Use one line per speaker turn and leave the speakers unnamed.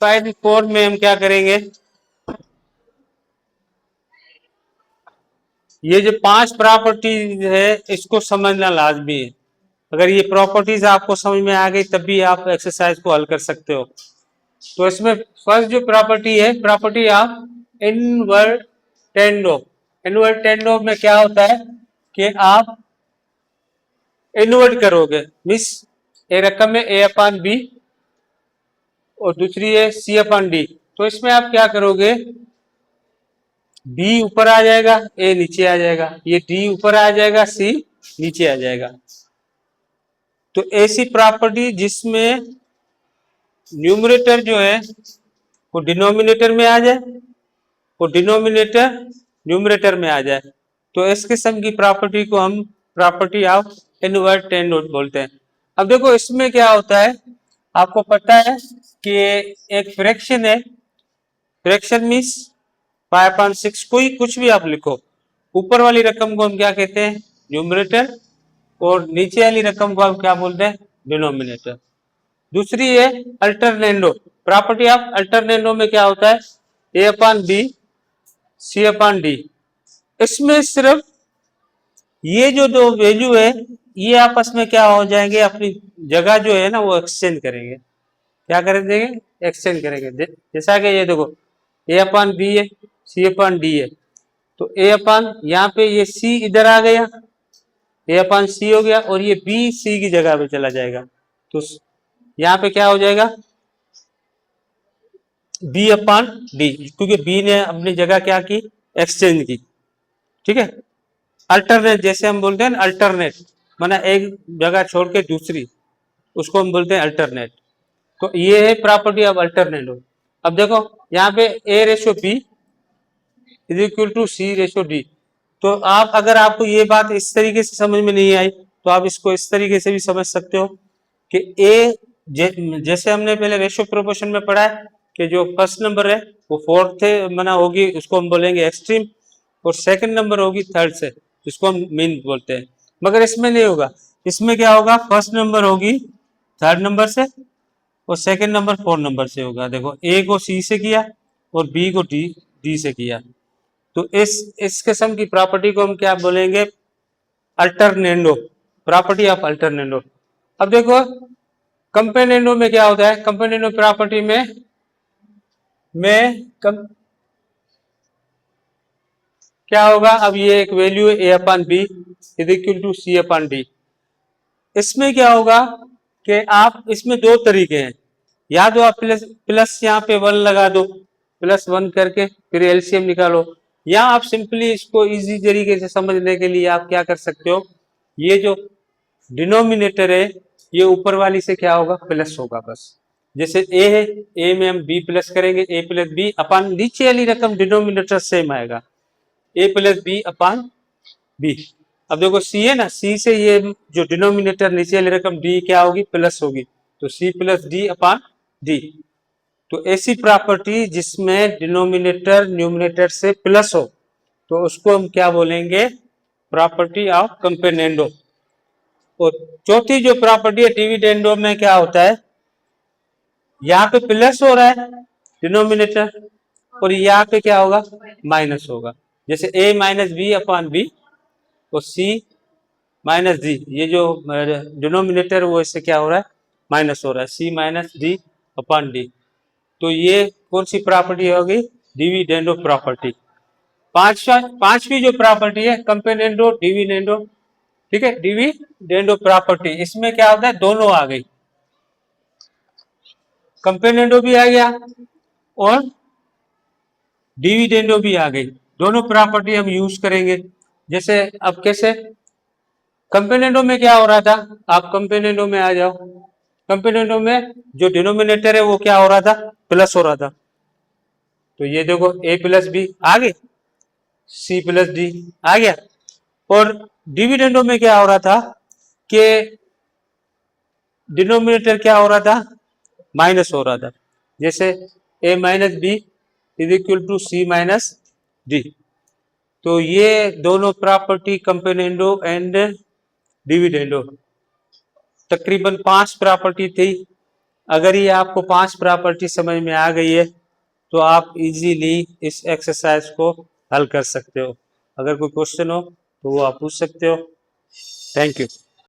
Exercise 4 में हम क्या करेंगे, ये जो 5 प्रॉपर्टीज है इसको समझना लाजमी है। अगर ये प्रॉपर्टीज आपको समझ में आ गई तब भी आप एक्सरसाइज को हल कर सकते हो। तो इसमें फर्स्ट जो प्रॉपर्टी है, प्रॉपर्टी ऑफ इनवर्टेंडो। इनवर्टेंडो में क्या होता है कि आप इन्वर्ट करोगे, मीन्स ए रकम है ए अपान बी और दूसरी है सी अपान डी। तो इसमें आप क्या करोगे, बी ऊपर आ जाएगा, ए नीचे आ जाएगा, ये डी ऊपर आ जाएगा, सी नीचे आ जाएगा। तो ऐसी प्रॉपर्टी जिसमें न्यूमरेटर जो है वो डिनोमिनेटर में आ जाए और डिनोमिनेटर न्यूमरेटर में आ जाए, तो इस किस्म की प्रॉपर्टी को हम प्रॉपर्टी ऑफ इनवर्टेंडो बोलते हैं। अब देखो इसमें क्या होता है, आपको पता है कि एक फ्रैक्शन है, फ्रैक्शन मीन्स 5/6, कोई कुछ भी आप लिखो, ऊपर वाली रकम को हम क्या कहते हैं, न्यूमरेटर, और नीचे वाली रकम को आप क्या बोलते हैं, डिनोमिनेटर। दूसरी है अल्टरनेंडो। प्रॉपर्टी ऑफ अल्टरनेंडो में क्या होता है, A upon B C upon D. इसमें सिर्फ ये जो दो वैल्यू है ये आपस में क्या हो जाएंगे, अपनी जगह जो है ना वो एक्सचेंज करेंगे। क्या कर देंगे, एक्सचेंज करेंगे। जैसा कि ये देखो ए अपान बी है, सी अपान डी है, तो ए अपान यहाँ पे ये सी इधर आ गया, ए अपान सी हो गया, और ये बी सी की जगह पे चला जाएगा। तो यहाँ पे क्या हो जाएगा, बी अपान डी, क्योंकि बी ने अपनी जगह क्या की, एक्सचेंज की। ठीक है, अल्टरनेट जैसे हम बोलते हैं ना, अल्टरनेट माना एक जगह छोड़ के दूसरी, उसको हम बोलते हैं अल्टरनेट। तो ये है प्रॉपर्टी ऑफ अल्टरनेट। अब देखो यहाँ पे A ratio B is equal to C ratio D. तो आप अगर आपको ये बात इस तरीके से समझ में नहीं आई तो आप इसको इस तरीके से भी समझ सकते हो कि ए जैसे हमने पहले रेशो प्रोपोर्शन में पढ़ा है कि जो फर्स्ट नंबर है वो फोर्थ मना होगी, उसको हम बोलेंगे एक्सट्रीम, और सेकंड नंबर होगी थर्ड से, जिसको हम मीन बोलते हैं। मगर इसमें नहीं होगा, इसमें क्या होगा, फर्स्ट नंबर होगी थर्ड नंबर से और सेकंड नंबर फोर्थ नंबर से होगा। देखो ए को सी से किया और बी को डी से किया। तो इस किस्म की प्रॉपर्टी को हम क्या बोलेंगे, अल्टरनेंडो, प्रॉपर्टी ऑफ अल्टरनेंडो। अब देखो कंपेनेंडो में क्या होता है, कंपेनेंडो प्रॉपर्टी में क्या होगा, अब ये एक वैल्यू है A upon B is equal to C upon D. इसमें क्या होगा कि आप इसमें दो तरीके हैं, या तो आप प्लस यहाँ पे 1 लगा दो, +1 करके फिर एलसीएम निकालो, या आप सिंपली इसको इजी तरीके से समझने के लिए आप क्या कर सकते हो, ये जो डिनोमिनेटर है ये ऊपर वाली से क्या होगा, प्लस होगा बस। जैसे ए है, ए में हम बी प्लस करेंगे, ए प्लस बी अपान नीचे वाली रकम डिनोमिनेटर सेम आएगा, ए प्लस बी अपान बी। अब देखो सी है ना, सी से ये जो डिनोमिनेटर नीचे वाली रकम डी क्या होगी, प्लस होगी, तो सी प्लस डी अपान डी। तो ऐसी प्रॉपर्टी जिसमें डिनोमिनेटर न्यूमिनेटर से प्लस हो तो उसको हम क्या बोलेंगे, प्रॉपर्टी ऑफ कंपेनेंडो। और चौथी जो प्रॉपर्टी है डिविडेंडो में क्या होता है, यहाँ पे प्लस हो रहा है डिनोमिनेटर और यहाँ पे क्या होगा, माइनस होगा। जैसे a minus b upon b और c माइनस डी, ये जो डिनोमिनेटर वो इससे क्या हो रहा है, माइनस हो रहा है, c माइनस डी अपान डी। तो ये कौन सी प्रॉपर्टी होगी, डिविडेंडो प्रॉपर्टी। पांचवी जो प्रॉपर्टी है कंपेनेंडो डिविडेंडो। ठीक है, डिविडेंडो प्रॉपर्टी, इसमें क्या होता है, दोनों आ गई, कंपेनेंडो भी आ गया और डिविडेंडो भी आ गई, दोनों प्रॉपर्टी हम यूज करेंगे। जैसे अब कैसे, कंपेनेंडो में क्या हो रहा था, आप कंपेनेंडो में आ जाओ, कंपेनेंडो में जो डिनोमिनेटर है वो क्या हो रहा था, प्लस हो रहा था। तो ये देखो ए प्लस बी आ गए, सी प्लस डी आ गया। और डिविडेंडो में क्या हो रहा था कि डिनोमिनेटर क्या हो रहा था, माइनस हो रहा था। जैसे A minus B is equal to C minus D. तो ये दोनों प्रॉपर्टी कंपेनेंडो एंड डिविडेंडो, तकरीबन 5 प्रॉपर्टी थी। अगर ये आपको 5 प्रॉपर्टी समझ में आ गई है तो आप इजीली इस एक्सरसाइज को हल कर सकते हो। अगर कोई क्वेश्चन हो तो वो आप पूछ सकते हो। Thank you.